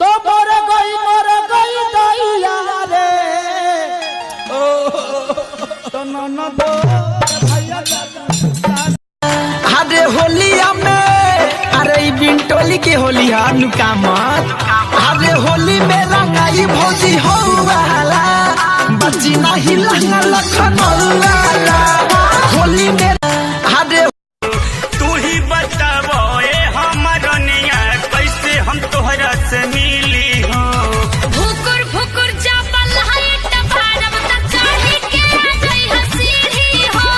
तो मर गई दैया रे तो ननद भैया अरे होलिया में अरे बिंटोली के होली नुका मत अरे होली में रंगाई भौजी हो वाला बची नहीं लहंगा लखनऊला होली में अरे तू ही बतावो ए हमर निया कैसे हम तोहरा से मिली हो भुकुर भुकुर जापल है टभारम त चढ़ी के गई हसीरी हो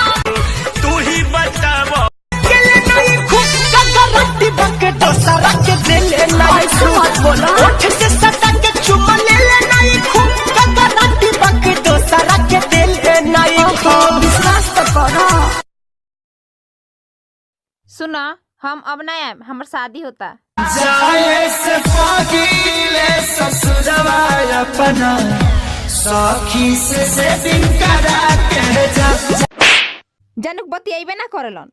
तू ही बतावो केले नहीं खूब कगरटी बके डोसरा के दिले नहीं सुमत बोला ओठ से सटा के चुमा ले ले नहीं खूब कगरटी बके डोसरा के दिले नहीं खूब विश्वास तो करो। सुना हम अब ना आए, हमर शादी होता। जाए से पागीले ससुरवा अपना सखी से दिन करा के जा जनक बती आइबे ना करलन।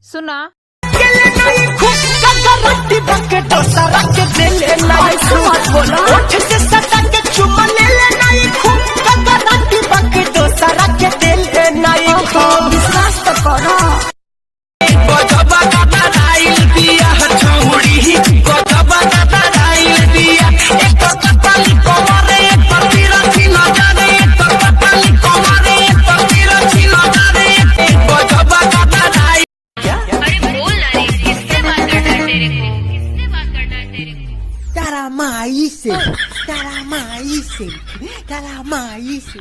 सुना केले नहीं खूब कगरटी बके डोसरा के दिले नहीं सुमत बोला ओठ से सटा के चुमा ले ले नहीं खूब कगरटी बके डोसरा के दिले नहीं खूब विश्वास तो करो। गजबा गदा राइल दिया छोड़ी गजबा गदा राइल दिया एक तो कतली कोवारे एक तो तिरछी नजरे एक तो कतली कोवारे एक तो तिरछी नजरे गजबा गदा राइल। अरे बोल ना रे किससे बात करना है तेरे को किससे बात करना है तेरे को तारा माई से तारा माई से तारा माई से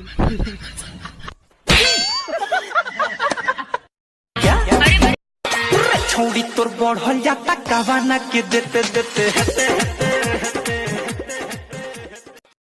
छोड़ी तोर बढ़ल जाता कवाना के देते देते